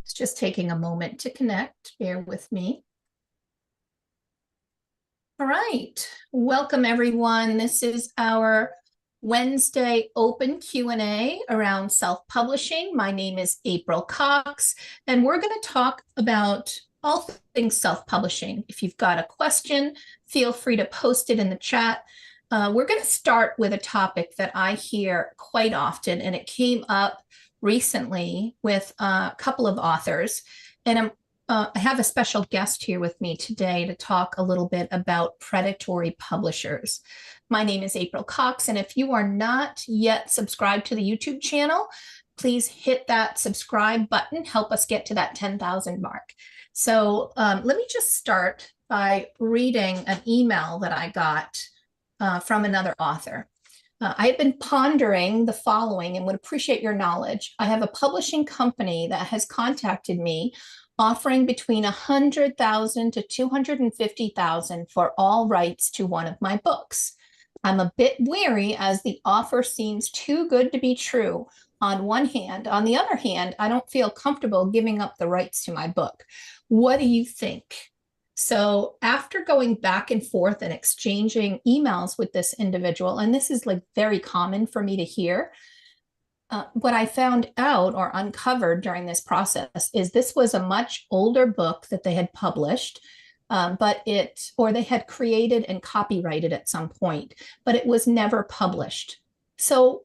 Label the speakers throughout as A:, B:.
A: It's just taking a moment to connect. Bear with me. All right. Welcome, everyone. This is our Wednesday open Q&A around self-publishing. My name is April Cox, and we're going to talk about all things self-publishing. If you've got a question, feel free to post it in the chat. We're going to start with a topic that I hear quite often, and it came up recently with a couple of authors. And I have a special guest here with me today to talk a little bit about predatory publishers. My name is April Cox, and if you are not yet subscribed to the YouTube channel, please hit that subscribe button. Help us get to that 10,000 mark. So let me just start by reading an email that I got from another author. I have been pondering the following and would appreciate your knowledge. I have a publishing company that has contacted me offering between $100,000 to $250,000 for all rights to one of my books. I'm a bit wary as the offer seems too good to be true on one hand. On the other hand, I don't feel comfortable giving up the rights to my book. What do you think? So after going back and forth and exchanging emails with this individual, and this is like very common for me to hear, what I found out or uncovered during this process is this was a much older book that they had published, or they had created and copyrighted at some point, but it was never published. So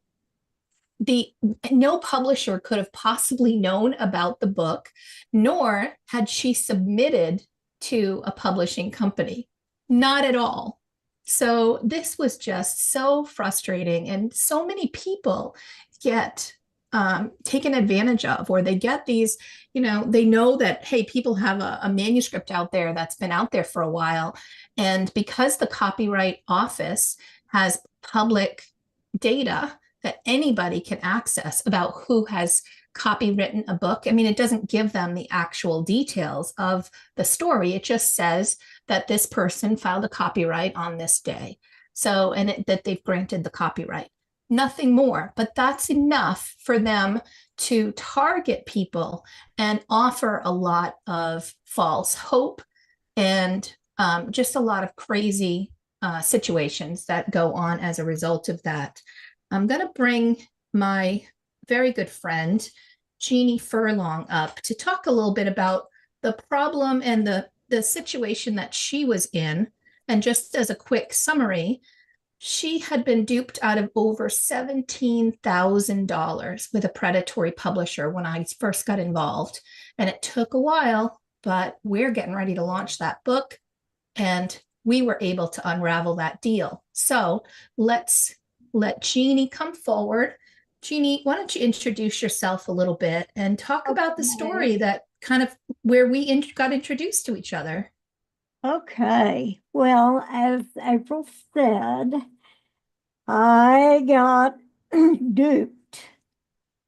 A: no publisher could have possibly known about the book, nor had she submitted to a publishing company. Not at all. So this was just so frustrating, and so many people get taken advantage of, or they get these, they know that, hey, people have a manuscript out there that's been out there for a while. And because the Copyright Office has public data that anybody can access about who has copywritten a book. I mean, it doesn't give them the actual details of the story. It just says that this person filed a copyright on this day. So, and that they've granted the copyright. Nothing more, but that's enough for them to target people and offer a lot of false hope and just a lot of crazy situations that go on as a result of that. I'm going to bring my very good friend, Jeannie Furlong, up to talk a little bit about the problem and the situation that she was in. And just as a quick summary, she had been duped out of over $17,000 with a predatory publisher when I first got involved. And it took a while, but we're getting ready to launch that book, and we were able to unravel that deal. So let's let Jeannie come forward. Jeannie, why don't you introduce yourself a little bit and talk about the story that kind of where we got introduced to each other.
B: Okay. Well, as April said, I got duped.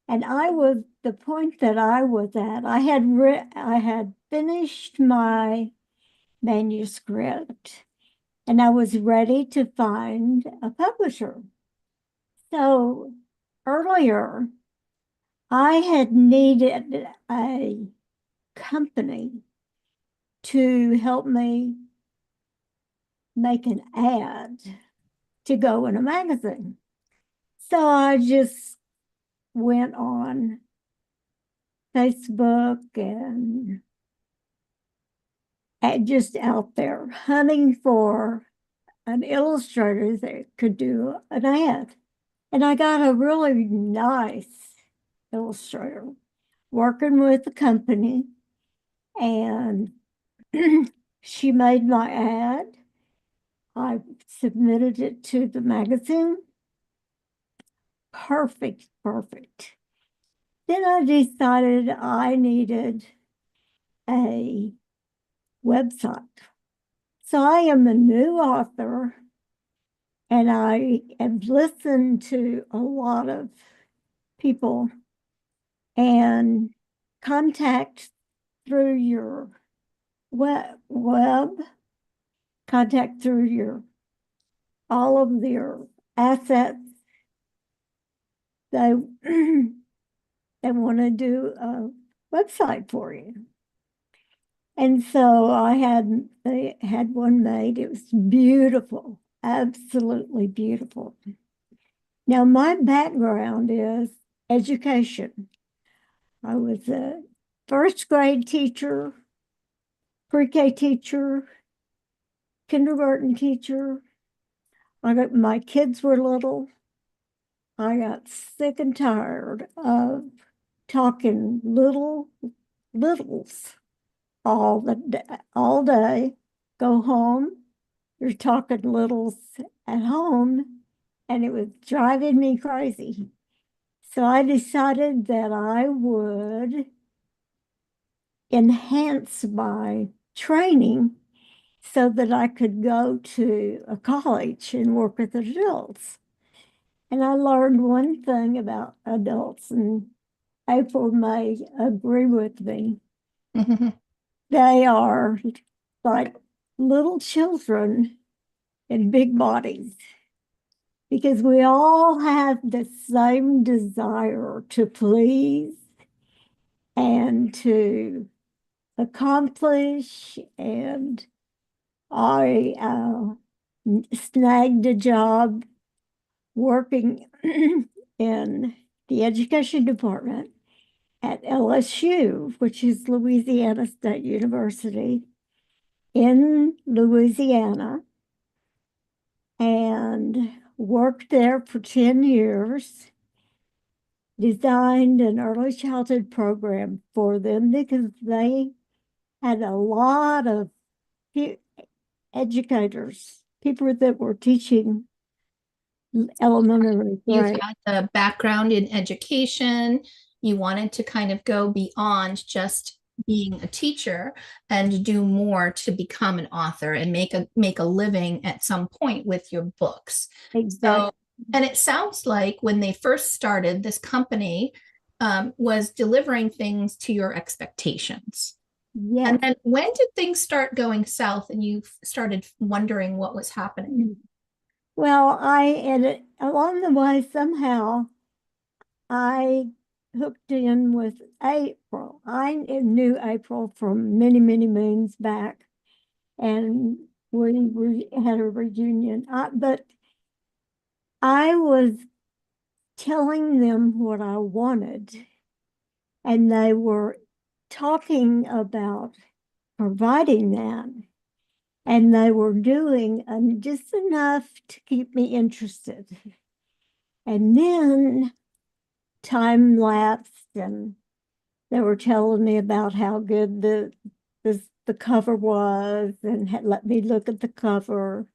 B: And the point that I was at, I had finished my manuscript and I was ready to find a publisher. So earlier, I had needed a company to help me make an ad to go in a magazine. So I just went on Facebook and just out there hunting for an illustrator that could do an ad. And I got a really nice illustrator working with the company, and she made my ad. I submitted it to the magazine. Perfect. Then I decided I needed a website. So I am a new author, and I have listened to a lot of people and contact through your web, contact through all of your assets. They want to do website for you. And so they had one made. It was beautiful, absolutely beautiful. Now, my background is education. I was a first grade teacher, pre-K teacher, kindergarten teacher. My kids were little. I got sick and tired of talking littles all day. Go home, you're talking littles at home, and it was driving me crazy. So I decided that I would enhance my training so that I could go to a college and work with adults. And I learned one thing about adults, and April may agree with me. They are like little children in big bodies because we all have the same desire to please and to accomplish. And I snagged a job working in the education department at LSU, which is Louisiana State University in Louisiana, and worked there for 10 years, designed an early childhood program for them because they had a lot of educators, people that were teaching elementary
A: You
B: grade.
A: had the background in education. You wanted to kind of go beyond just being a teacher and do more to become an author and make a living at some point with your books.
B: Exactly.
A: So, and it sounds like when they first started, this company was delivering things to your expectations.
B: Yes.
A: And then when did things start going south and you started wondering what was happening?
B: Well, along the way, somehow I hooked in with April. I knew April from many, many moons back, and we had a reunion. But I was telling them what I wanted, and they were talking about providing that, and they were doing just enough to keep me interested. And then time lapsed, and they were telling me about how good the cover was and had let me look at the cover.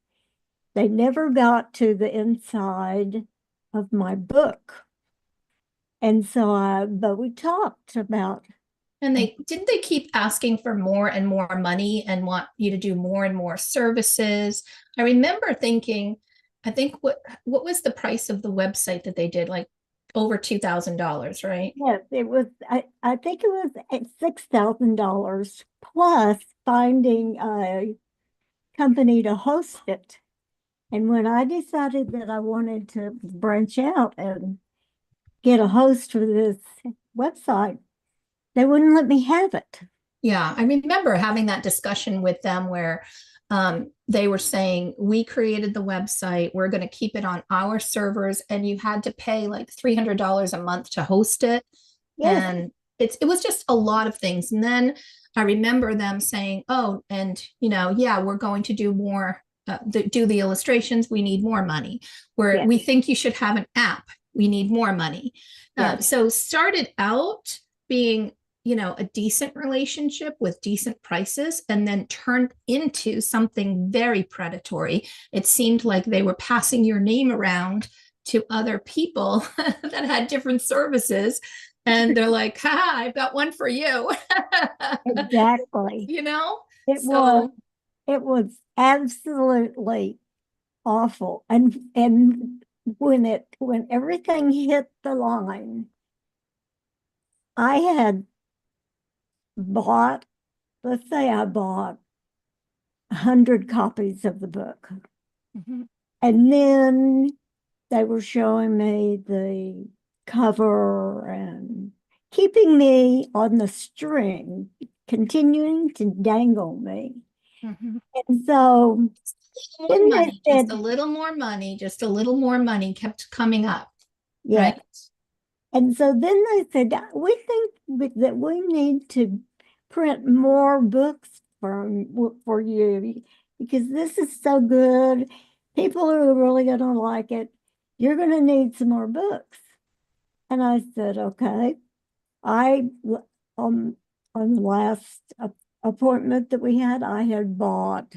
B: They never got to the inside of my book. And so but we talked about.
A: And they keep asking for more and more money and want you to do more and more services. I remember thinking, I think what was the price of the website that they did? Like over $2,000, right?
B: Yes, I think it was at $6,000 plus finding a company to host it. And when I decided that I wanted to branch out and get a host for this website, they wouldn't let me have it.
A: Yeah, I remember having that discussion with them where they were saying, we created the website, we're going to keep it on our servers, and you had to pay like $300 a month to host it.
B: Yes,
A: And it was just a lot of things. And then I remember them saying, oh, and yeah, we're going to do more, do the illustrations, we need more money.
B: yes,
A: We think you should have an app, we need more money.
B: yes.
A: So started out being a decent relationship with decent prices, and then turned into something very predatory. It seemed like they were passing your name around to other people that had different services. And they're like, ha, I've got one for you.
B: Exactly.
A: you know?
B: It was
A: So,
B: it was absolutely awful. And when everything hit the line, I had bought, let's say I bought 100 copies of the book.
A: mhm.
B: And then they were showing me the cover and keeping me on the string, continuing to dangle me.
A: Mhm.
B: And so
A: More
B: then they
A: money, just a
B: said,
A: little more money, just a little more money kept coming up,
B: yeah.
A: right?
B: And so then they said, we think that we need to print more books for you because this is so good. People are really going to like it. You're going to need some more books. And I said, okay. I um on the last appointment that we had, I had bought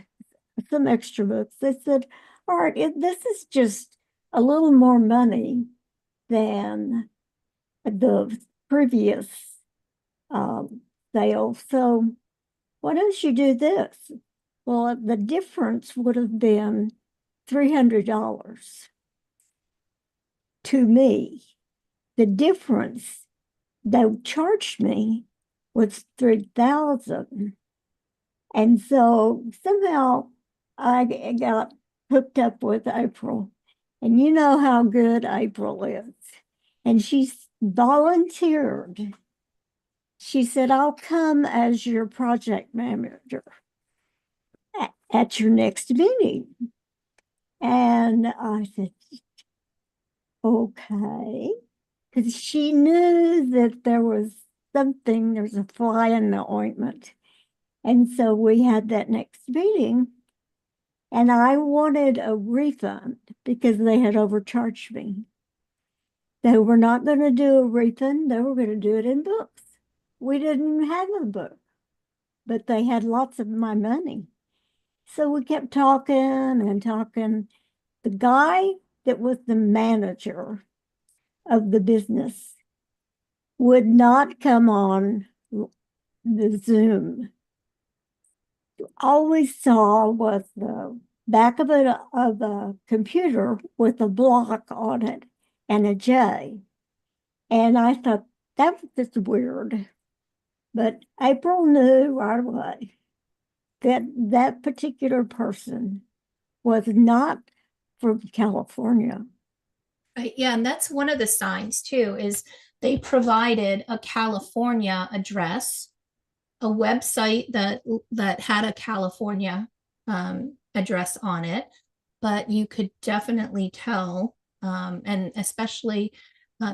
B: some extra books. They said, all right, this is just a little more money than the previous sale. So why don't you do this? Well, the difference would have been $300 to me. The difference they charged me was 3,000. And so somehow I got hooked up with April. And you know how good April is. And she volunteered. She said, I'll come as your project manager at your next meeting. And I said, okay. Because she knew that there's a fly in the ointment. And so we had that next meeting, and I wanted a refund because they had overcharged me. They were not going to do a refund, they were going to do it in books. We didn't have a book, but they had lots of my money. So we kept talking and talking. The guy that was the manager of the business would not come on the Zoom. All we saw was the back of a computer with a block on it and a J. And I thought that was just weird. But April knew right away that that particular person was not from California.
A: Right, yeah, and that's one of the signs too, is they provided a California address, a website that had a California address on it, but you could definitely tell, and especially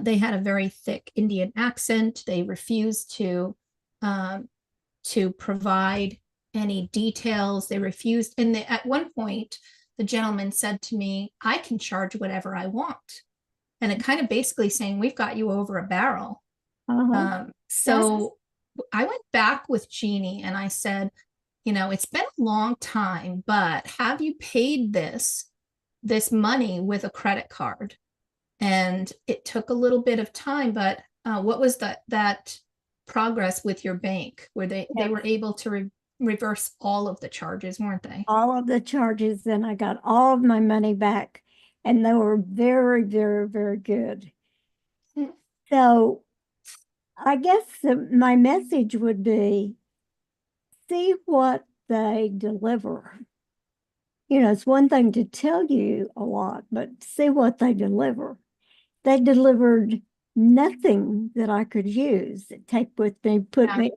A: they had a very thick Indian accent. They refused um, to provide any details. They refused, and at one point, the gentleman said to me, "I can charge whatever I want." And it kind of basically saying, we've got you over a barrel.
B: Uh-huh. That's
A: So I went back with Jeannie and I said, it's been a long time, but have you paid this money with a credit card? And it took a little bit of time, but what was that progress with your bank where they
B: yeah,
A: were able to reverse all of the charges, weren't they?
B: all of the charges, and I got all of my money back, and they were very, very, very good.
A: Hmm.
B: So I guess my message would be see what they deliver. It's one thing to tell you a lot, but see what they deliver. They delivered nothing that I could use, take with me, put
A: Yeah,
B: me.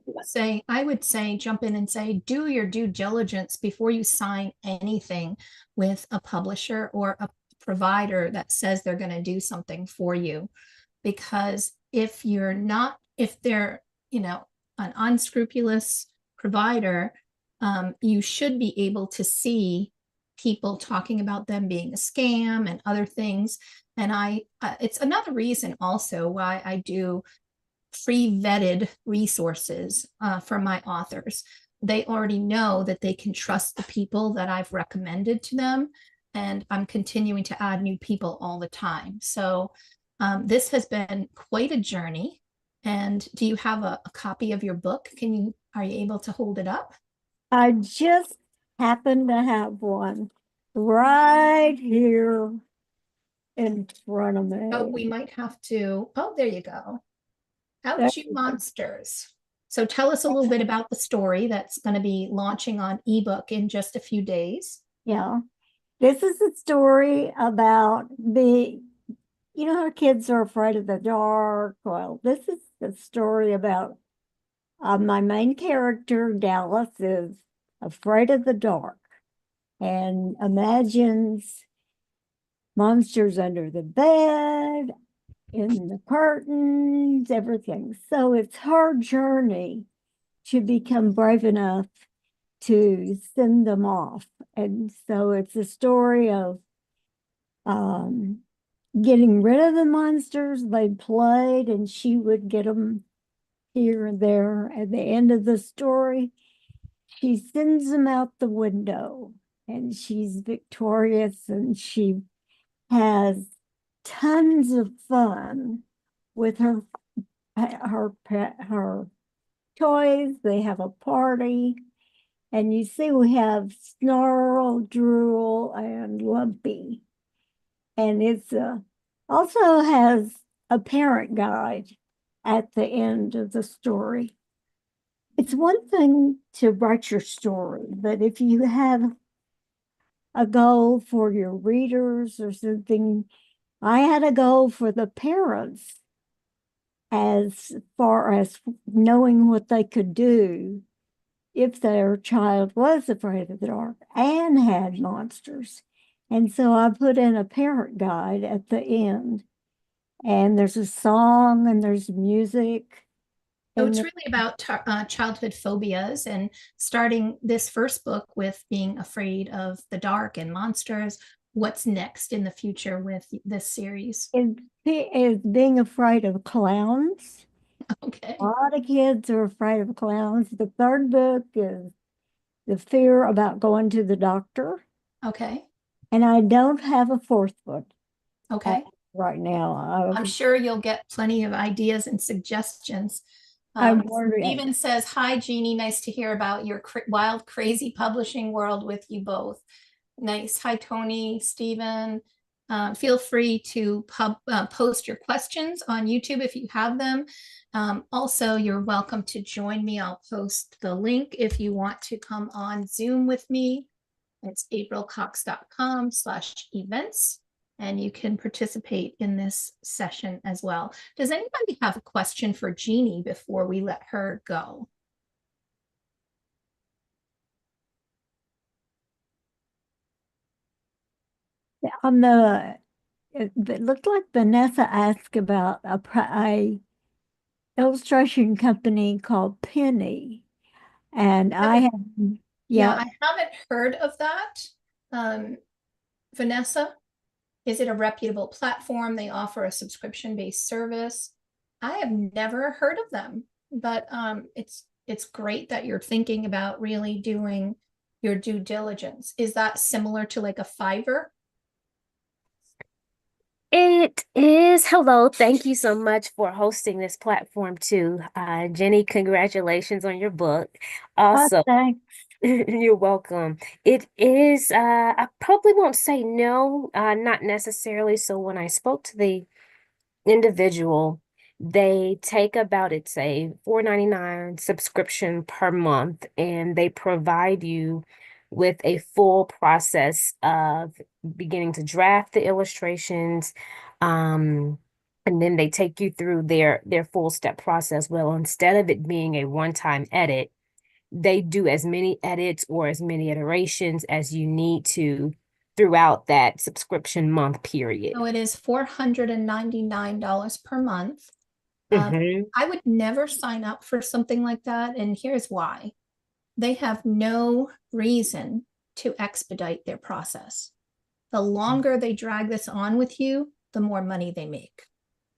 A: I would say, jump in and say, do your due diligence before you sign anything with a publisher or a provider that says they're going to do something for you. Because if they're, an unscrupulous provider, you should be able to see people talking about them being a scam and other things. And it's another reason also why I do pre-vetted resources for my authors. They already know that they can trust the people that I've recommended to them, and I'm continuing to add new people all the time. So this has been quite a journey. And do you have a copy of your book? Are you able to hold it up?
B: I just happen to have one right here in front of
A: Oh,
B: me.
A: we might have to. Oh, there you go.
B: There
A: Out you
B: you go.
A: monsters. So tell us a little bit about the story that's going to be launching on ebook in just a few days.
B: Yeah. This is a story about how kids are afraid of the dark. Well, this is the story about my main character, Dallas, is afraid of the dark and imagines monsters under the bed, in the curtains, everything. So it's her journey to become brave enough to send them off. And so it's a story of getting rid of the monsters they played, and she would get them here and there. At the end of the story, she sends them out the window, and she's victorious, and she has tons of fun with her toys. They have a party, and you see we have Snarl, Drool, and Lumpy, and it's also has a parent guide at the end of the story. It's one thing to write your story, but if you have a goal for your readers or something, I had a goal for the parents as far as knowing what they could do if their child was afraid of the dark and had monsters. And so I put in a parent guide at the end, and there's a song and there's music.
A: So
B: And
A: it's really about childhood phobias and starting this first book with being afraid of the dark and monsters. What's next in the future with this series?
B: is being afraid of clowns.
A: Okay.
B: A lot of kids are afraid of clowns. The third book is the fear about going to the doctor.
A: Okay.
B: And I don't have a fourth book
A: Okay.
B: right now.
A: I'm sure you'll get plenty of ideas and suggestions.
B: I'm wondering.
A: Steven says, "Hi, Jeannie. Nice to hear about your wild, crazy publishing world with you both." Nice. Hi, Tony, Stephen. Feel free to post your questions on YouTube if you have them. Also, you're welcome to join me. I'll post the link if you want to come on Zoom with me. It's aprilcox.com/events, and you can participate in this session as well. Does anybody have a question for Jeannie before we let her go?
B: On the, it looked like Vanessa asked about a illustration company called Penny. And I have,
A: Yeah,
B: yeah,
A: I haven't heard of that. Vanessa, is it a reputable platform? They offer a subscription-based service. I have never heard of them, but it's great that you're thinking about really doing your due diligence. Is that similar to like a Fiverr?
C: It is. Hello. Thank you so much for hosting this platform too. Jenny, congratulations on your book. Also,
B: thanks.
C: you're welcome. It is, I probably won't say no, not necessarily. So when I spoke to the individual, they take about, it's a $4.99 subscription per month, and they provide you with a full process of beginning to draft the illustrations, and then they take you through their full step process. Well, instead of it being a one-time edit, they do as many edits or as many iterations as you need to throughout that subscription month period.
A: So it is $499 per month.
C: Hmm.
A: I would never sign up for something like that, and here's why. They have no reason to expedite their process. The longer they drag this on with you, the more money they make.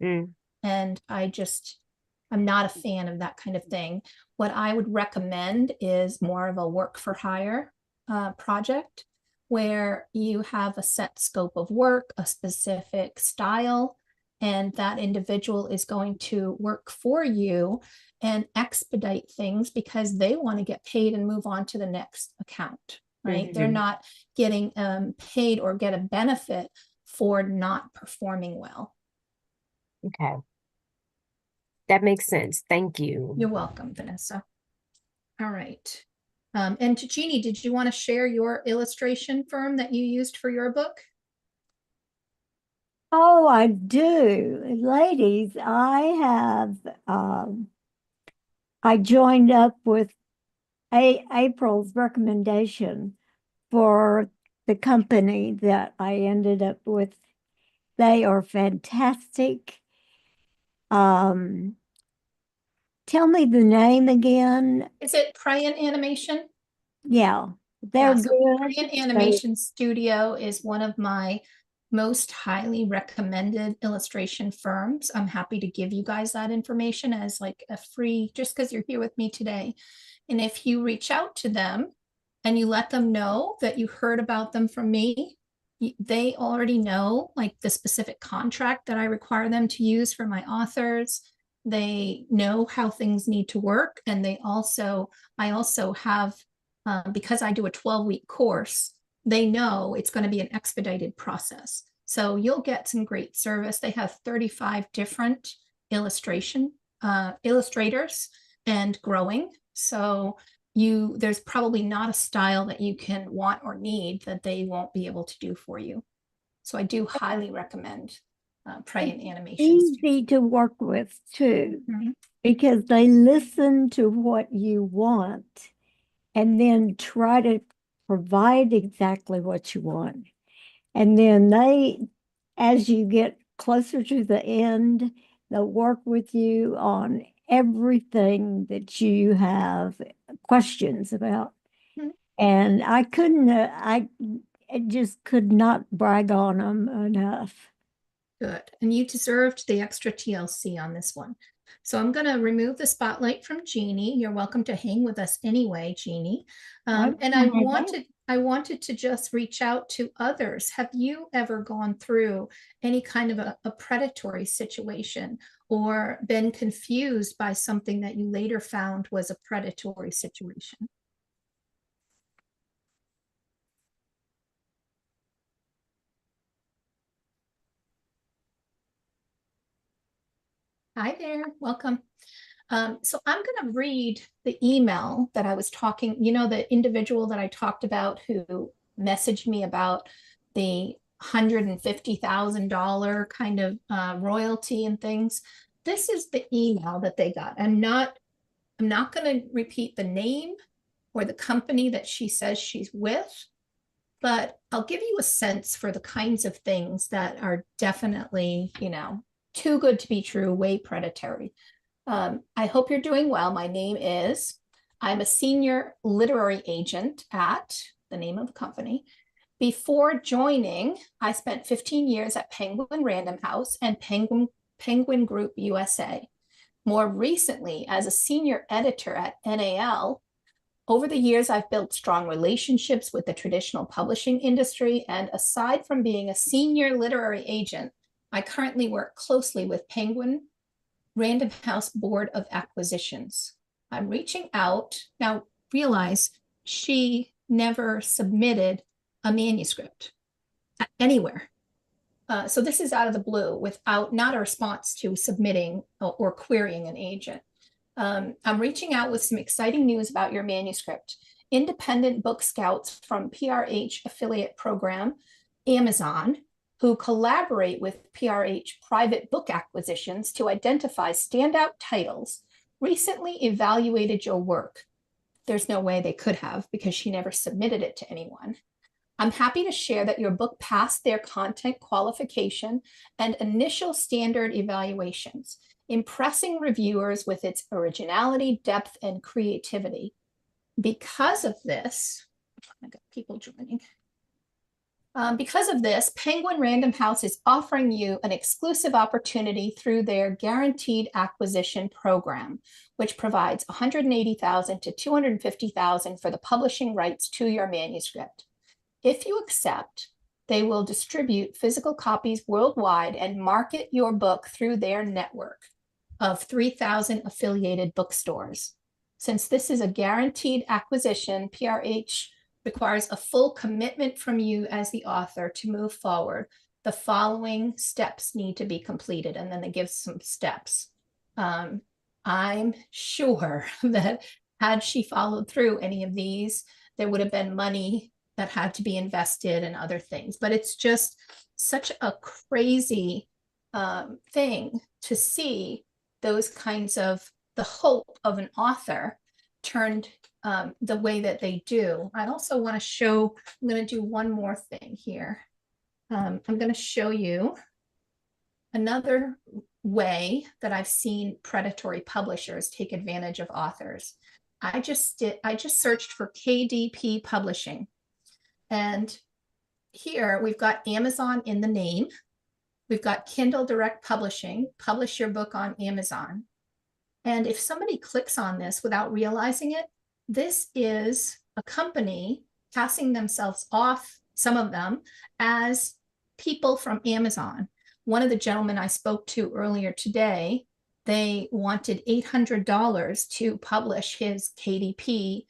C: Mm.
A: And I'm not a fan of that kind of thing. What I would recommend is more of a work for hire project where you have a set scope of work, a specific style, and that individual is going to work for you and expedite things because they want to get paid and move on to the next account, right?
C: Mhm.
A: They're not getting paid or get a benefit for not performing well.
C: Okay. That makes sense. Thank you.
A: You're welcome, Vanessa. All right. And Jeannie, did you want to share your illustration firm that you used for your book?
B: Oh, I do. Ladies, I joined up with April's recommendation for the company that I ended up with. They are fantastic. Um, Tell me the name again.
A: Is it Prayant Animation?
B: Yeah, they're
A: Yeah, so
B: good.
A: Korean
B: They,
A: Animation Studio is one of my most highly recommended illustration firms. I'm happy to give you guys that information as like a free, just because you're here with me today. And if you reach out to them and you let them know that you heard about them from me, they already know like the specific contract that I require them to use for my authors. They know how things need to work. And I also have because I do a 12-week course, they know it's going to be an expedited process. So you'll get some great service. They have 35 different illustrators and growing. So there's probably not a style that you can want or need that they won't be able to do for you. So I do highly recommend Prayant Animations.
B: easy to work with too,
A: Mhm.
B: because they listen to what you want and then try to provide exactly what you want. And then as you get closer to the end, they'll work with you on everything that you have questions about.
A: Mhm.
B: And I just could not brag on them enough.
A: Good. And you deserved the extra TLC on this one. So I'm going to remove the spotlight from Jeannie. You're welcome to hang with us anyway, Jeannie. And I wanted to just reach out to others. Have you ever gone through any kind of a predatory situation or been confused by something that you later found was a predatory situation? Hi there, welcome. So I'm going to read the email that I was talking, the individual that I talked about who messaged me about the $150,000 kind of royalty and things. This is the email that they got. I'm not going to repeat the name or the company that she says she's with, but I'll give you a sense for the kinds of things that are definitely, too good to be true, way predatory. I hope you're doing well. I'm a senior literary agent at the name of the company. Before joining, I spent 15 years at Penguin Random House and Penguin Group USA. More recently, as a senior editor at NAL, over the years, I've built strong relationships with the traditional publishing industry. And aside from being a senior literary agent, I currently work closely with Penguin Random House Board of Acquisitions. I'm reaching out. Now, realize she never submitted a manuscript anywhere. So this is out of the blue without not a response to submitting or querying an agent. I'm reaching out with some exciting news about your manuscript. Independent book scouts from PRH affiliate program, Amazon, who collaborate with PRH private book acquisitions to identify standout titles, recently evaluated your work. There's no way they could have because she never submitted it to anyone. I'm happy to share that your book passed their content qualification and initial standard evaluations, impressing reviewers with its originality, depth, and creativity. Because of this, I got people joining. Because of this, Penguin Random House is offering you an exclusive opportunity through their guaranteed acquisition program, which provides $180,000 to $250,000 for the publishing rights to your manuscript. If you accept, they will distribute physical copies worldwide and market your book through their network of 3,000 affiliated bookstores. Since this is a guaranteed acquisition, PRH requires a full commitment from you as the author to move forward. The following steps need to be completed, and then they give some steps. I'm sure that had she followed through any of these, there would have been money that had to be invested and other things. But it's just such a crazy thing to see those kinds of the hope of an author turned the way that they do. I also want to show, I'm going to do one more thing here. I'm going to show you another way that I've seen predatory publishers take advantage of authors. I just searched for KDP publishing, and here we've got Amazon in the name. We've got Kindle Direct Publishing, publish your book on Amazon. And if somebody clicks on this without realizing it, this is a company passing themselves off, some of them, as people from Amazon. One of the gentlemen I spoke to earlier today, they wanted $800 to publish his KDP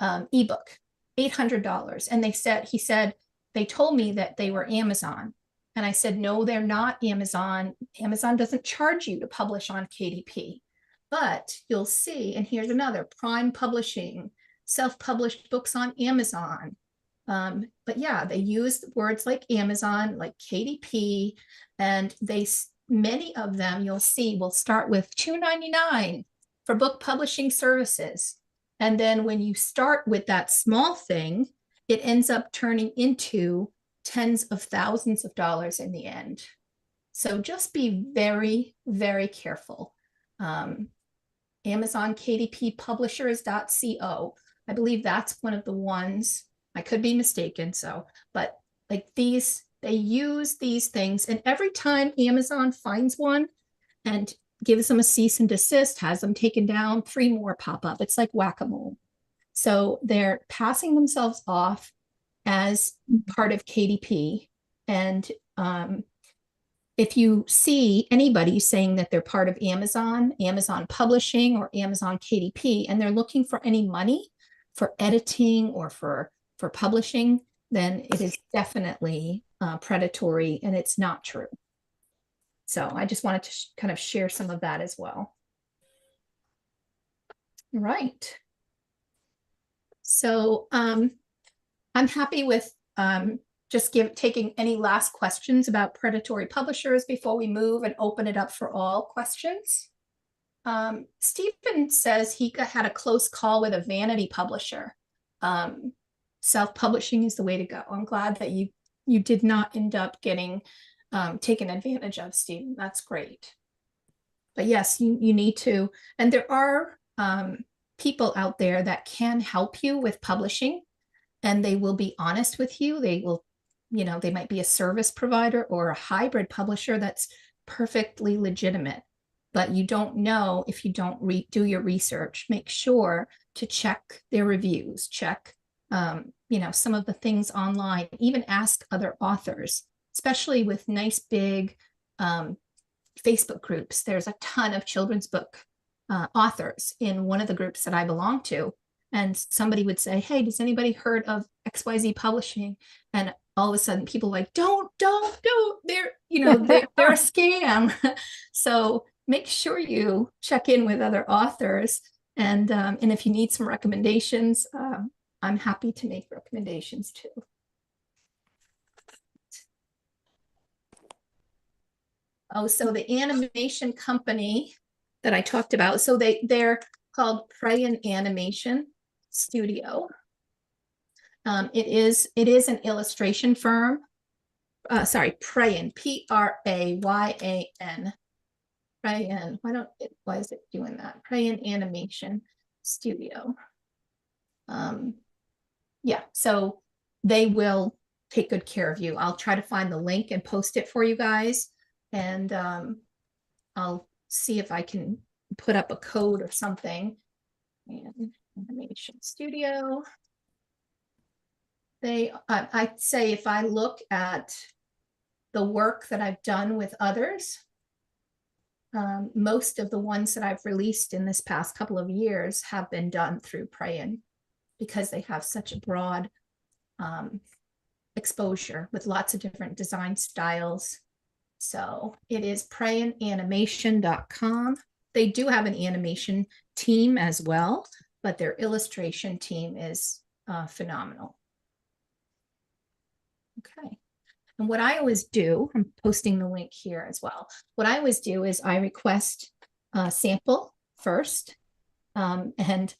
A: ebook, $800. And he said, they told me that they were Amazon. And I said, no, they're not Amazon. Amazon doesn't charge you to publish on KDP. But you'll see, and here's another, Prime Publishing, self-published books on Amazon. But yeah, they use words like Amazon, like KDP, and many of them you'll see will start with $2.99 for book publishing services. And then when you start with that small thing, it ends up turning into tens of thousands of dollars in the end. So just be very, very careful. Amazon KDP publishers.co. I believe that's one of the ones. I could be mistaken. But like these, they use these things, and every time Amazon finds one and gives them a cease and desist, has them taken down, 3 more pop up. It's like whack-a-mole. So they're passing themselves off as part of KDP. And if you see anybody saying that they're part of Amazon, Amazon Publishing, or Amazon KDP, and they're looking for any money for editing or for publishing, then it is definitely predatory, and it's not true. So I just wanted to kind of share some of that as well. All right. So I'm happy with just taking any last questions about predatory publishers before we move and open it up for all questions. Stephen says he had a close call with a vanity publisher. Self-publishing is the way to go. I'm glad that you did not end up getting taken advantage of, Stephen. That's great. But yes, you need to, and there are people out there that can help you with publishing, and they will be honest with you. They will, they might be a service provider or a hybrid publisher that's perfectly legitimate, but you don't know if you don't do your research. Make sure to check their reviews, check, some of the things online, even ask other authors, especially with nice big Facebook groups. There's a ton of children's book authors in one of the groups that I belong to. And somebody would say, hey, does anybody heard of XYZ Publishing? And all of a sudden people are like, don't, they're a scam. So make sure you check in with other authors. And if you need some recommendations, I'm happy to make recommendations too. Oh, so the animation company that I talked about, so they're called Prayen Animation Studio. It is an illustration firm. Prayen, Prayan. Prayen. Why is it doing that? Prayen Animation Studio. Yeah, so they will take good care of you. I'll try to find the link and post it for you guys. And I'll see if I can put up a code or something. And Animation Studio. I'd say if I look at the work that I've done with others, most of the ones that I've released in this past couple of years have been done through Prayen, because they have such a broad exposure with lots of different design styles. So it is prayenanimation.com. They do have an animation team as well, but their illustration team is phenomenal. Okay. And what I always do, I'm posting the link here as well. What I always do is I request a sample first. And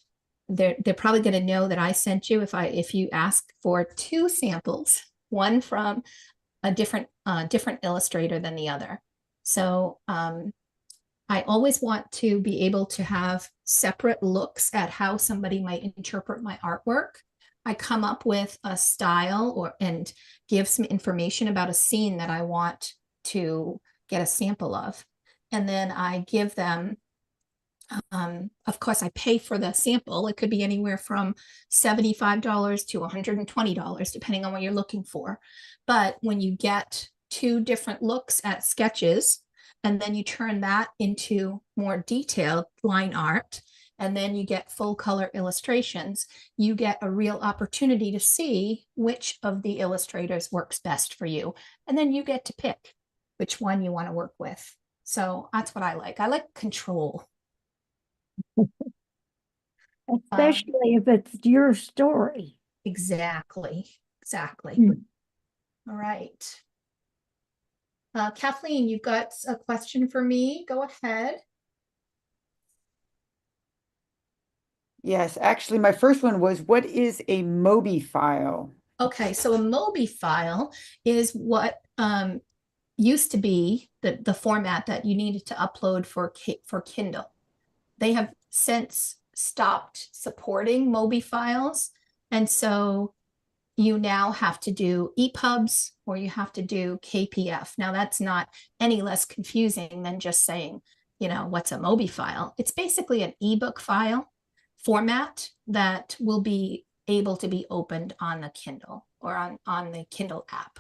A: they're probably going to know that I sent you if you ask for 2 samples, one from a different illustrator than the other. So I always want to be able to have separate looks at how somebody might interpret my artwork. I come up with a style and give some information about a scene that I want to get a sample of. And then I give them, of course, I pay for the sample. It could be anywhere from $75 to $120, depending on what you're looking for. But when you get 2 different looks at sketches, and then you turn that into more detailed line art, and then you get full color illustrations, you get a real opportunity to see which of the illustrators works best for you. And then you get to pick which one you want to work with. So that's what I like. I like control.
B: Especially if it's your story.
A: Exactly. Exactly.
B: Hmm.
A: All right. Kathleen, you've got a question for me. Go ahead.
D: Yes, actually, my first one was, what is a MOBI file?
A: Okay, so a MOBI file is what used to be the format that you needed to upload for Kindle. They have since stopped supporting MOBI files, and so you now have to do EPUBs or you have to do KPF. Now that's not any less confusing than just saying, what's a MOBI file? It's basically an ebook file format that will be able to be opened on the Kindle or on the Kindle app.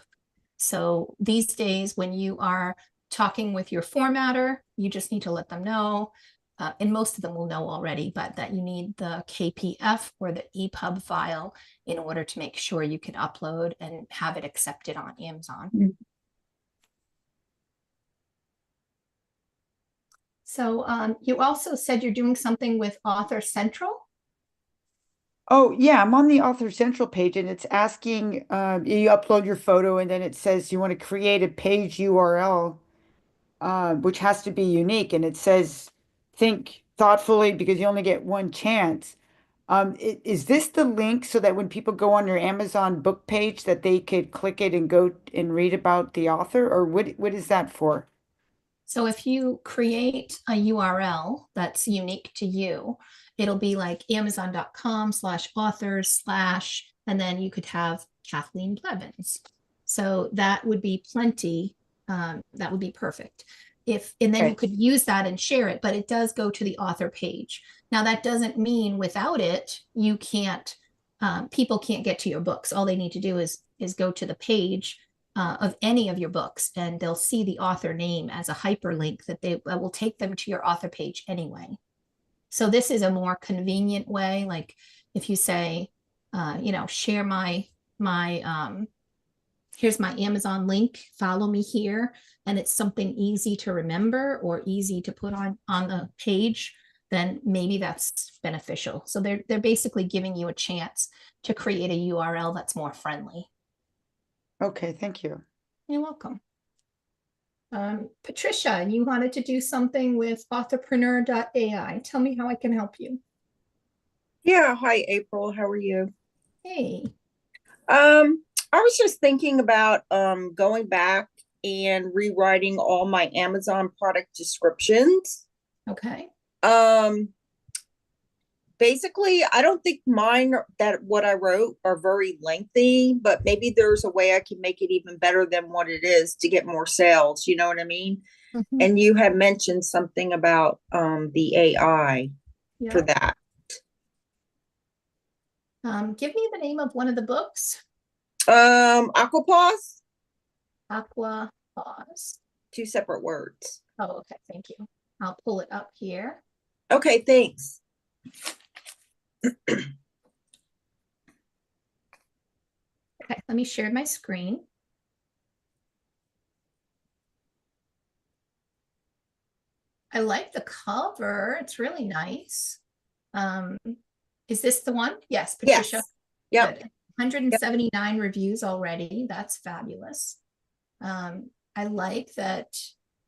A: So these days, when you are talking with your formatter, you just need to let them know, and most of them will know already, but that you need the KPF or the EPUB file in order to make sure you can upload and have it accepted on Amazon.
B: Mm.
A: So you also said you're doing something with Author Central.
D: Oh, yeah, I'm on the Author Central page and it's asking, you upload your photo and then it says you want to create a page URL, which has to be unique. And it says, think thoughtfully because you only get one chance. Is this the link so that when people go on your Amazon book page that they could click it and go and read about the author, or what is that for?
A: So if you create a URL that's unique to you, it'll be like amazon.com/authors/ and then you could have Kathleen Blevins. So that would be plenty. That would be perfect. And then you could use that and share it, but it does go to the author page. Now that doesn't mean without it, you can't, people can't get to your books. All they need to do is go to the page of any of your books, and they'll see the author name as a hyperlink that will take them to your author page anyway. So this is a more convenient way. Like if you say, share here's my Amazon link, follow me here, and it's something easy to remember or easy to put on the page, then maybe that's beneficial. So they're basically giving you a chance to create a URL that's more friendly.
D: Okay, thank you.
A: You're welcome. Patricia, you wanted to do something with authorpreneur.ai. Tell me how I can help you.
E: Yeah, hi April, how are you?
A: Hey.
E: I was just thinking about going back and rewriting all my Amazon product descriptions.
A: Okay.
E: Basically, I don't think what I wrote are very lengthy, but maybe there's a way I can make it even better than what it is to get more sales, you know what I mean?
A: Mhm.
E: And you had mentioned something about the AI for that.
A: Give me the name of one of the books.
E: Aquapause?
A: Aquapause.
E: 2 separate words.
A: Oh, okay. Thank you. I'll pull it up here.
E: Okay, thanks.
A: Okay, let me share my screen. I like the cover. It's really nice. Is this the one? Yes, Patricia.
E: Yes. Yep.
A: Good. 179 reviews already. That's fabulous. I like that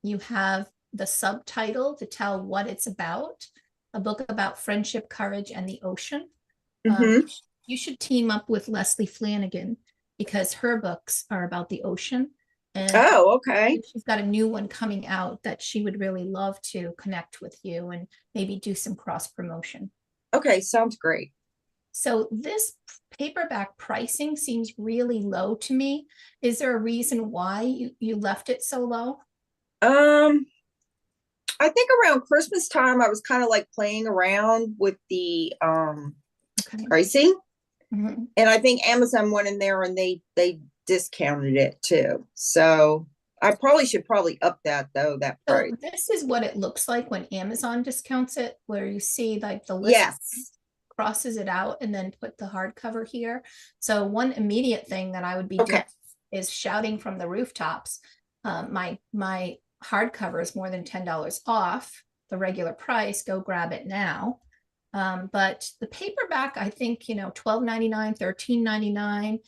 A: you have the subtitle to tell what it's about, a book about friendship, courage, and the ocean.
E: Mhm.
A: You should team up with Leslie Flanagan because her books are about the ocean. And
E: Oh, okay.
A: she's got a new one coming out that she would really love to connect with you and maybe do some cross promotion.
E: Okay, sounds great.
A: So this paperback pricing seems really low to me. Is there a reason why you left it so low?
E: I think around Christmas time, I was kind of like playing around with the
A: Okay.
E: pricing,
A: Mhm.
E: and I think Amazon went in there and they discounted it too. So I should up that though, that
A: So
E: price.
A: this is what it looks like when Amazon discounts it, where you see like the list
E: Yes.
A: crosses it out and then put the hardcover here. So one immediate thing that I would be doing
E: Okay.
A: is shouting from the rooftops. My hardcover is more than $10 off the regular price. Go grab it now. But the paperback, I think, $12.99, $13.99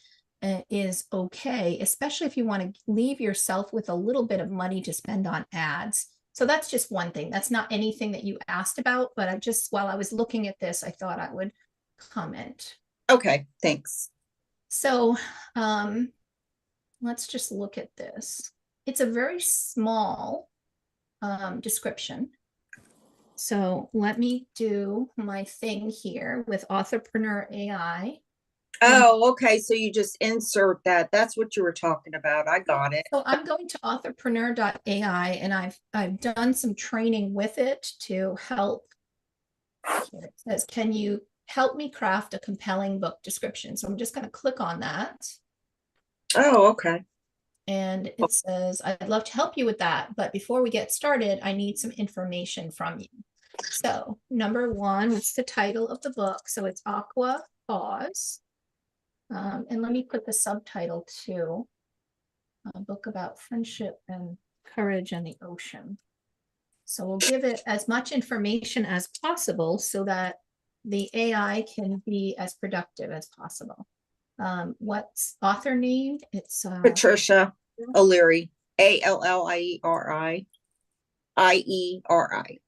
A: is okay, especially if you want to leave yourself with a little bit of money to spend on ads. So that's just one thing. That's not anything that you asked about, but while I was looking at this, I thought I would comment.
E: Okay, thanks.
A: So let's just look at this. It's a very small description. So let me do my thing here with Authorpreneur AI.
E: Oh, okay. So you just insert that. That's what you were talking about. I got it.
A: So I'm going to authorpreneur.ai and I've done some training with it to help. Here it says, can you help me craft a compelling book description? So I'm just going to click on that.
E: Oh, okay.
A: And it says, I'd love to help you with that. But before we get started, I need some information from you. So number one, what's the title of the book? So it's Aqua Pause. And let me put the subtitle too. A book about friendship and courage and the ocean. So we'll give it as much information as possible so that the AI can be as productive as possible. What's author name? It's
E: Patricia O'Leary, Allieri, Ieri.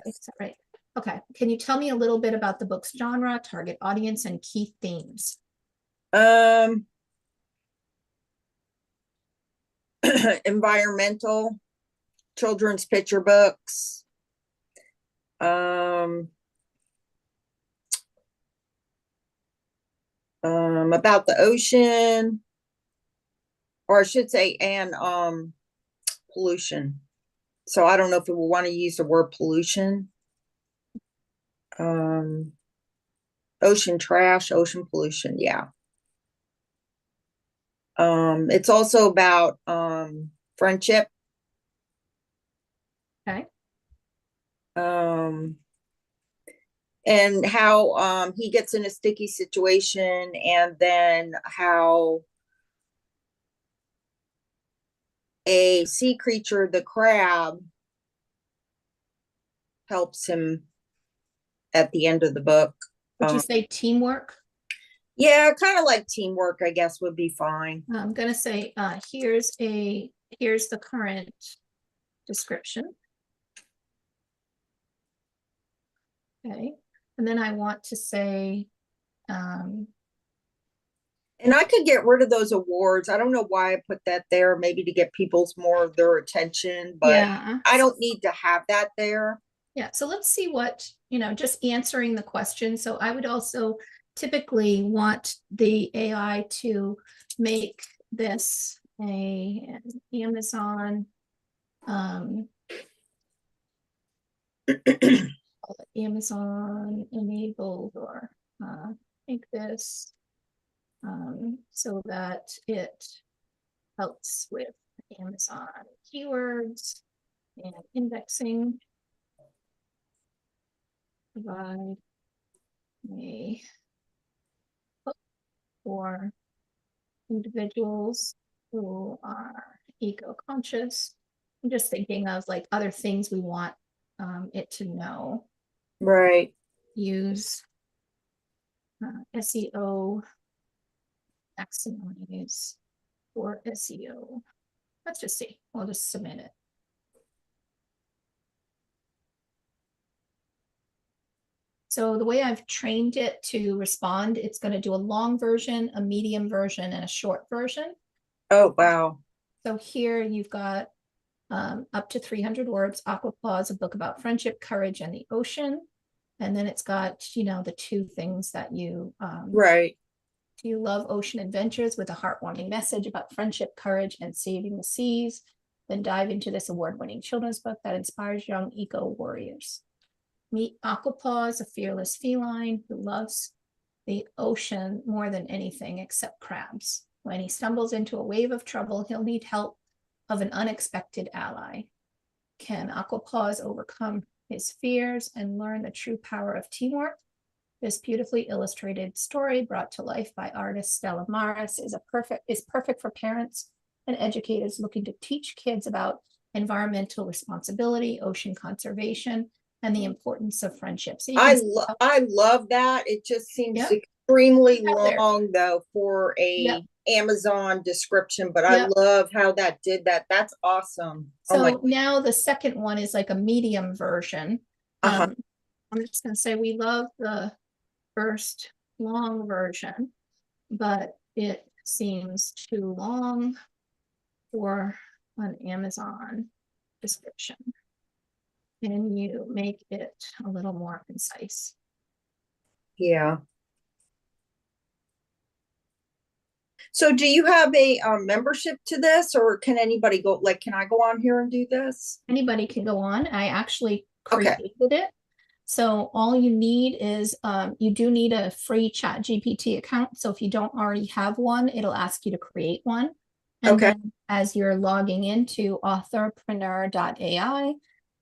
A: is that right? Okay. Can you tell me a little bit about the book's genre, target audience, and key themes?
E: Environmental, children's picture books, about the ocean, or I should say, and pollution. So I don't know if we will want to use the word pollution. Ocean trash, ocean pollution, yeah. It's also about friendship.
A: Okay.
E: And how he gets in a sticky situation, and then how a sea creature, the crab, helps him at the end of the book.
A: Would you say teamwork?
E: Yeah, kind of like teamwork, I guess, would be fine.
A: I'm going to say here's the current description. Okay. And then I want to say
E: and I could get rid of those awards. I don't know why I put that there, maybe to get people's more of their attention, but
A: yeah.
E: I don't need to have that there.
A: Yeah, so let's see what, just answering the question. So I would also typically want the AI to make this a Amazon Amazon enabled, or make this so that it helps with Amazon keywords and indexing. Provide a book for individuals who are eco-conscious. I'm just thinking of like other things we want it to know.
E: Right.
A: Use SEO maximize for SEO. Let's just see. We'll just submit it. So the way I've trained it to respond, it's going to do a long version, a medium version, and a short version.
E: Oh, wow.
A: So here you've got up to 300 words. Aquapaw, a book about friendship, courage, and the ocean. And then it's got, you know, the two things that you
E: Right.
A: do you love ocean adventures with a heartwarming message about friendship, courage, and saving the seas? Then dive into this award-winning children's book that inspires young eco warriors. Meet Aquapaw, a fearless feline who loves the ocean more than anything except crabs. When he stumbles into a wave of trouble, he'll need help of an unexpected ally. Can Aquapaw overcome his fears and learn the true power of teamwork? This beautifully illustrated story brought to life by artist Stella Maris is perfect for parents and educators looking to teach kids about environmental responsibility, ocean conservation, and the importance of friendship. So you can see how,
E: I love that. It just seems
A: Yep.
E: extremely
A: Out there.
E: long though for a
A: Yep.
E: Amazon description, but
A: Yep.
E: I love how that did that. That's awesome. Oh my,
A: so now the second one is like a medium version.
E: Uh-huh.
A: I'm just going to say we love the first long version, but it seems too long for an Amazon description. Can you make it a little more concise?
E: Yeah. So do you have a membership to this, or can anybody go, like, can I go on here and do this?
A: Anybody can go on. I actually
E: Okay.
A: created it. So all you need is, you do need a free ChatGPT account. So if you don't already have one, it'll ask you to create one. And
E: Okay.
A: then as you're logging into authorpreneur.ai,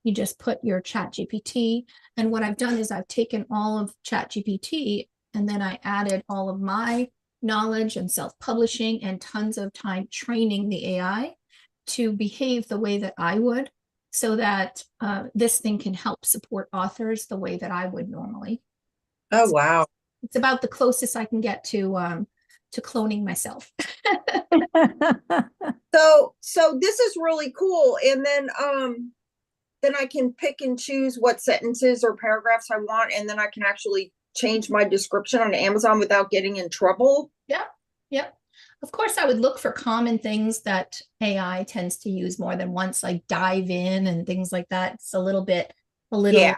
A: you just put your ChatGPT. And what I've done is I've taken all of ChatGPT and then I added all of my knowledge and self-publishing and tons of time training the AI to behave the way that I would, so that this thing can help support authors the way that I would normally.
E: Oh, wow.
A: It's about the closest I can get to cloning myself.
E: So this is really cool. And then I can pick and choose what sentences or paragraphs I want, and then I can actually change my description on Amazon without getting in trouble.
A: Yeah, yeah. Of course, I would look for common things that AI tends to use more than once, like dive in and things like that. It's a little
E: Yeah.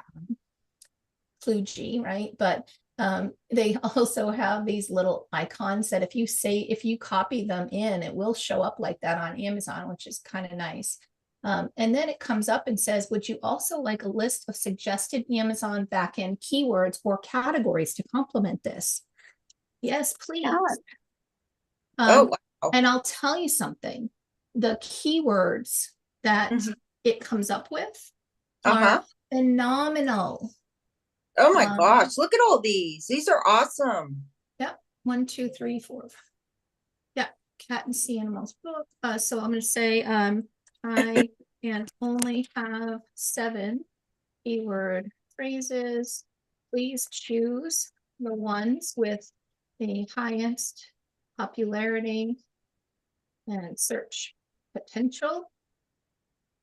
A: kludgy, right? But they also have these little icons that if you copy them in, it will show up like that on Amazon, which is kind of nice. And then it comes up and says, would you also like a list of suggested Amazon backend keywords or categories to complement this? Yes, please.
E: Oh, wow.
A: And I'll tell you something, the keywords that it comes up with
E: Uh-huh.
A: are phenomenal.
E: Oh my gosh, look at all these. These are awesome.
A: Yep. 1, 2, 3, 4. Yeah. Cat and sea animals book. So I'm going to say I can only have 7 keyword phrases. Please choose the ones with the highest popularity and search potential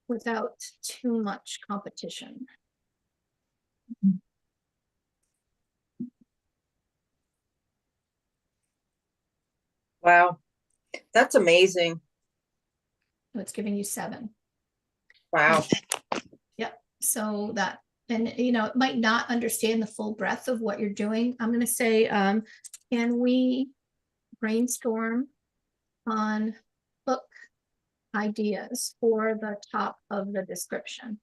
A: without too much competition.
E: Wow. That's amazing.
A: So it's giving you 7.
E: Wow.
A: Yep. So that, and you know, it might not understand the full breadth of what you're doing. I'm going to say, can we brainstorm on book ideas for the top of the description?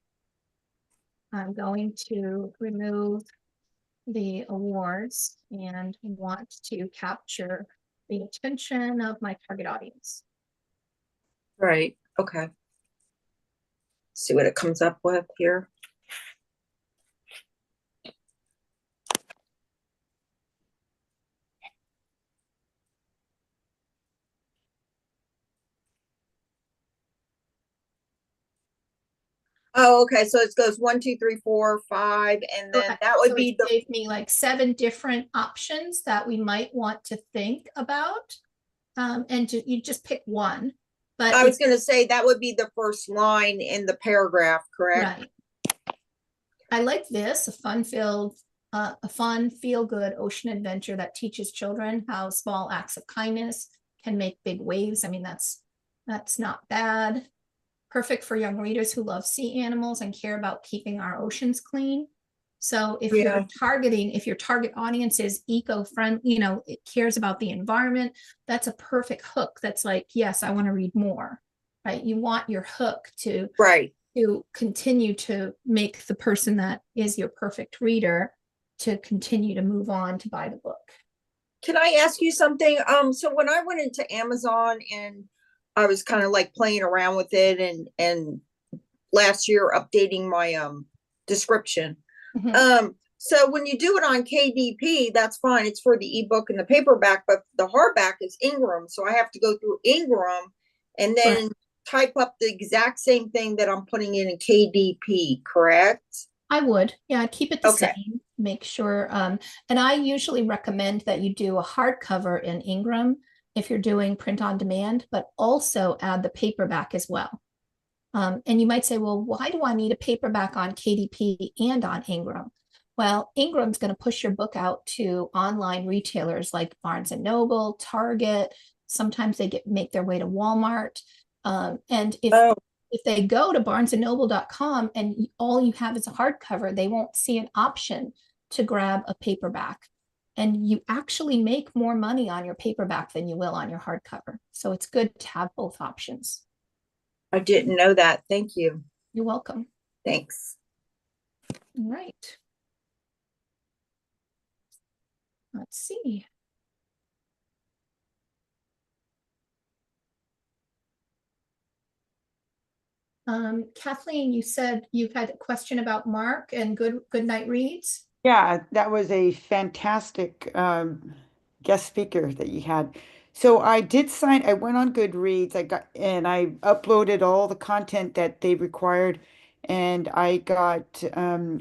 A: I'm going to remove the awards and want to capture the attention of my target audience.
E: Right. Okay. See what it comes up with here. Oh, okay. So it goes 1, 2, 3, 4, 5, and then that would
A: So
E: be
A: it
E: the
A: gave me like 7 different options that we might want to think about. and you just pick one. But
E: I was going to say that would be the first line in the paragraph, correct?
A: right. I like this, a fun feel-good ocean adventure that teaches children how small acts of kindness can make big waves. I mean, that's not bad. Perfect for young readers who love sea animals and care about keeping our oceans clean. So if your target audience is eco-friendly, you know, it cares about the environment, that's a perfect hook. That's like, yes, I want to read more, right? You want your hook to continue to make the person that is your perfect reader to continue to move on to buy the book.
E: Can I ask you something? So when I went into Amazon and I was kind of like playing around with it and last year updating my description. So when you do it on KDP, that's fine. It's for the ebook and the paperback, but the hardback is Ingram. So I have to go through Ingram and then type up the exact same thing that I'm putting in KDP, correct?
A: I would, yeah, keep it the same. Make sure, and I usually recommend that you do a hardcover in Ingram if you're doing print on demand, but also add the paperback as well. And you might say, well, why do I need a paperback on KDP and on Ingram? Well, Ingram's going to push your book out to online retailers like Barnes and Noble, Target. Sometimes they make their way to Walmart. And if they go to barnesandnoble.com and all you have is a hardcover, they won't see an option to grab a paperback. And you actually make more money on your paperback than you will on your hardcover. So it's good to have both options.
E: I didn't know that. Thank you.
A: You're welcome.
E: Thanks.
A: All right. Let's see. Kathleen, you said you had a question about Mark and Good Night Reads.
D: Yeah, that was a fantastic guest speaker that you had. So I went on Goodreads, I uploaded all the content that they required, and I got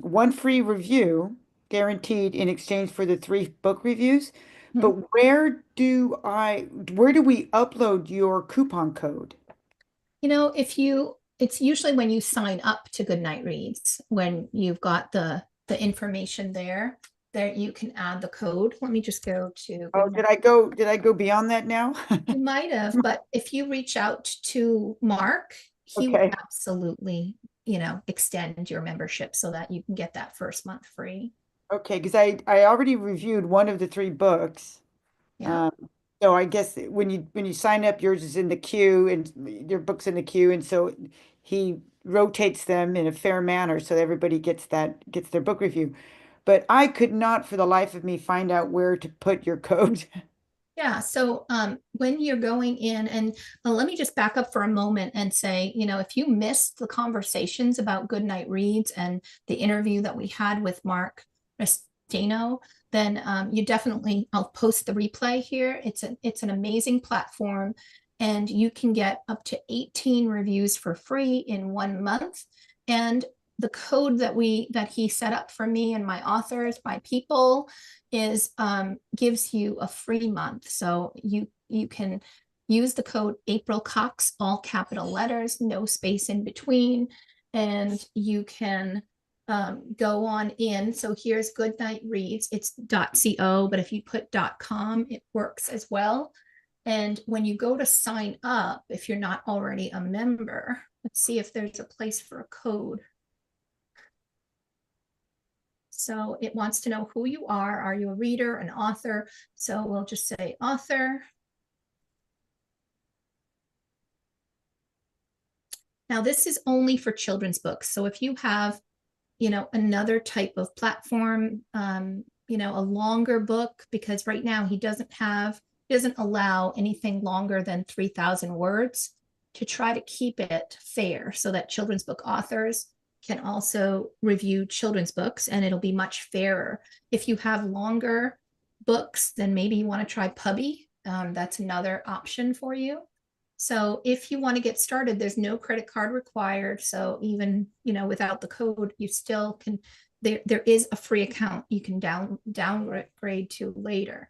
D: one free review guaranteed in exchange for the 3 book reviews. But where do we upload your coupon code?
A: You know, it's usually when you sign up to Goodnight Reads, when you've got the information there you can add the code. Let me just go to.
D: Oh, did I go beyond that now?
A: You might have, but if you reach out to Mark, he will absolutely, extend your membership so that you can get that first month free.
D: Okay, because I already reviewed one of the 3 books.
A: Yeah.
D: So I guess when you sign up, yours is in the queue and your book's in the queue, and so he rotates them in a fair manner so everybody gets their book review. But I could not for the life of me find out where to put your code.
A: Yeah, so when you're going in, and let me just back up for a moment and say, if you missed the conversations about Goodnight Reads and the interview that we had with Mark Restino, then you definitely, I'll post the replay here. It's an amazing platform, and you can get up to 18 reviews for free in 1 month. And the code that he set up for me and my authors, my people, is gives you a free month. So you can use the code April Cox, all capital letters, no space in between, and you can go on in. So here's Goodnight Reads. It's .co, but if you put .com, it works as well. And when you go to sign up, if you're not already a member, let's see if there's a place for a code. So it wants to know who you are. Are you a reader, an author? So we'll just say author. Now this is only for children's books. So if you have, another type of platform, a longer book, because right now he doesn't allow anything longer than 3,000 words, to try to keep it fair so that children's book authors can also review children's books, and it'll be much fairer. If you have longer books, then maybe you want to try Pubbie. That's another option for you. So if you want to get started, there's no credit card required. So even, without the code, you still can, there is a free account you can downgrade to later.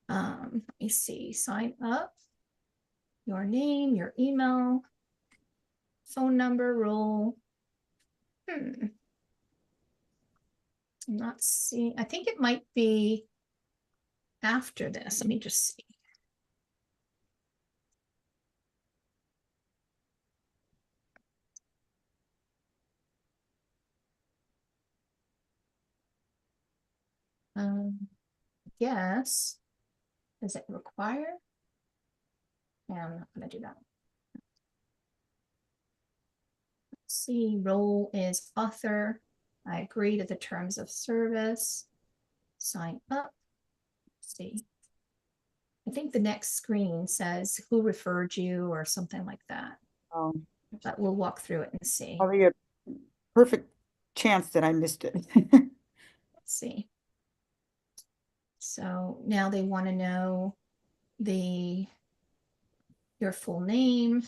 A: Let me see, sign up. your name, your email, phone number, role. I'm not seeing, I think it might be after this. Let me just see. Yes. Does it require? Yeah, I'm not going to do that. Let's see, role is author. I agree to the terms of service. Sign up. Let's see. I think the next screen says who referred you or something like that. But we'll walk through it and see.
D: Probably a perfect chance that I missed it.
A: Let's see. So now they want to know your full name.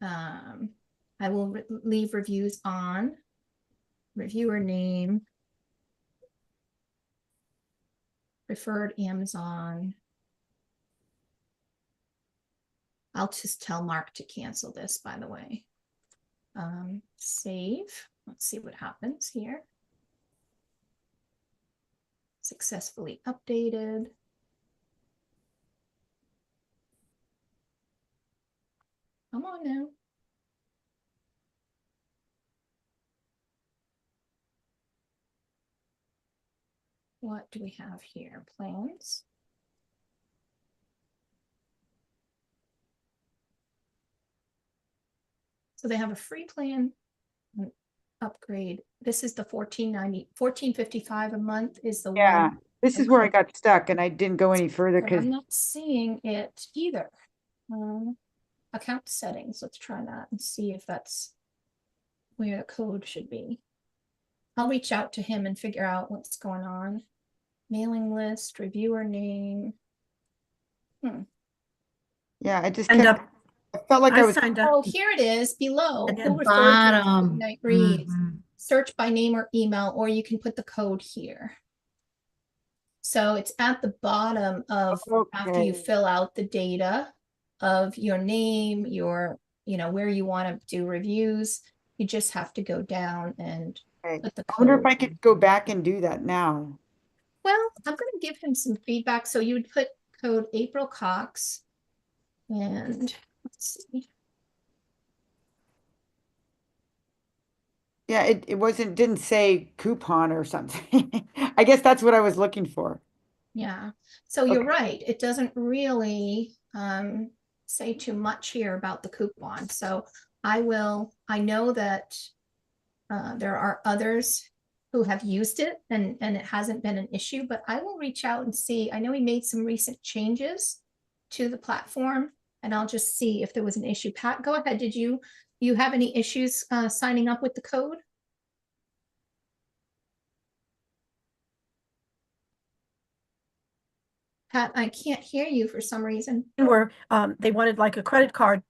A: I will leave reviews on. Reviewer name. Preferred Amazon. I'll just tell Mark to cancel this, by the way. Save. Let's see what happens here. Successfully updated. Come on now. What do we have here? Plans. So they have a free plan, an upgrade. This is the $14.55 a month is the
D: Yeah,
A: one.
D: this is where I got stuck and I didn't go any further
A: But
D: because
A: I'm not seeing it either. Account settings. Let's try that and see if that's where the code should be. I'll reach out to him and figure out what's going on. Mailing list, reviewer name.
D: yeah, I just
F: Signed
D: kept,
F: up.
D: I felt like I was,
F: signed up
A: Oh, here it is below.
F: at
A: Who
F: the
A: referred you to
F: bottom.
A: Goodnight Reads?
F: Mhm.
A: Search by name or email, or you can put the code here. So it's at the bottom of after you
D: okay.
A: fill out the data of your name, your, where you want to do reviews. You just have to go down and
D: Okay.
A: put the
D: I wonder if
A: code.
D: I could go back and do that now.
A: Well, I'm going to give him some feedback. So you would put code April Cox and let's see.
D: Yeah, it didn't say coupon or something. I guess that's what I was looking for.
A: Yeah, so you're
D: Okay.
A: right. It doesn't really say too much here about the coupon. So I know that there are others who have used it and it hasn't been an issue, but I will reach out and see. I know he made some recent changes to the platform and I'll just see if there was an issue. Pat, go ahead. Did you have any issues signing up with the code? Pat, I can't hear you for some reason.
F: Where they wanted like a credit card.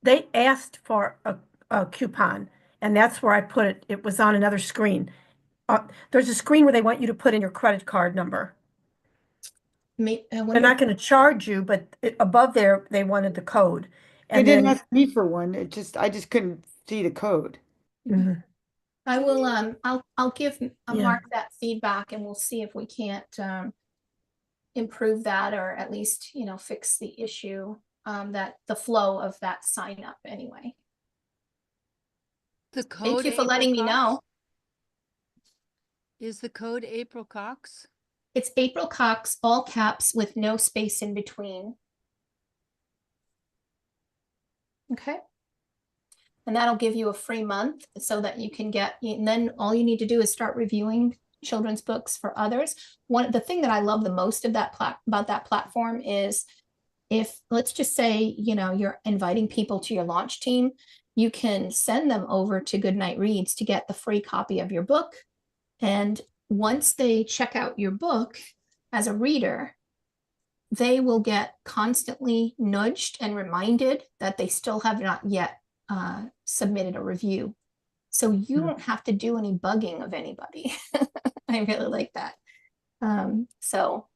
F: They asked for a coupon, and that's where I put it. It was on another screen. There's a screen where they want you to put in your credit card number. They're not going to charge you, but above there, they wanted the code.
D: They
F: And
D: didn't
F: then
D: ask me for one. I just couldn't see the code.
F: Mhm.
A: I will I'll give
F: Yeah.
A: Mark that feedback and we'll see if we can't improve that or at least fix the issue that the flow of that sign up anyway.
G: The code
A: Thank you for
G: April
A: letting me
G: Cox?
A: know.
G: Is the code April Cox?
A: It's April Cox, all caps with no space in between. Okay. And that'll give you a free month so that you can get, and then all you need to do is start reviewing children's books for others. The thing that I love the most of about that platform is if, let's just say, you're inviting people to your launch team, you can send them over to Goodnight Reads to get the free copy of your book. And once they check out your book as a reader, they will get constantly nudged and reminded that they still have not yet submitted a review. So you don't have to do any bugging of anybody. I really like that. So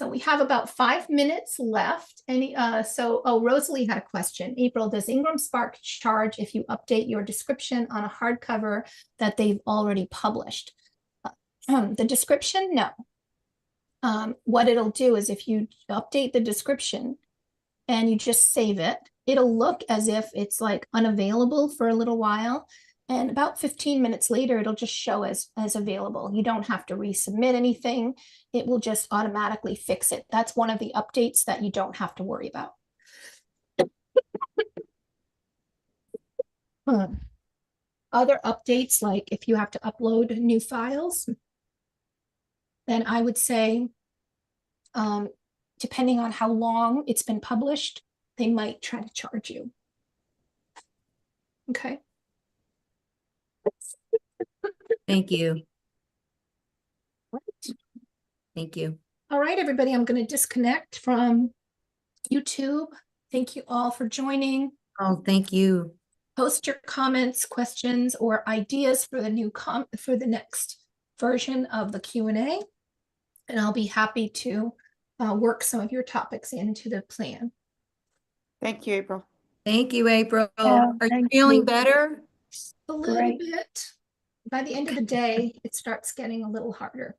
A: So we have about 5 minutes left. Rosalie had a question. April, does Ingram Spark charge if you update your description on a hardcover that they've already published? The description, no. What it'll do is if you update the description and you just save it, it'll look as if it's like unavailable for a little while. And about 15 minutes later, it'll just show as available. You don't have to resubmit anything. It will just automatically fix it. That's one of the updates that you don't have to worry about. Other updates, like if you have to upload new files, then I would say, depending on how long it's been published, they might try to charge you. Okay.
H: Thank you. Thank you.
A: All right, everybody, I'm going to disconnect from YouTube. Thank you all for joining.
H: Oh, thank you.
A: Post your comments, questions, or ideas for the next version of the Q&A, and I'll be happy to work some of your topics into the plan.
D: Thank you, April.
H: Thank you, April.
B: Yeah,
H: Are you
B: thank
H: feeling
B: you.
H: better?
A: A little
B: Great.
A: bit. By the end of the day, it starts getting a little harder.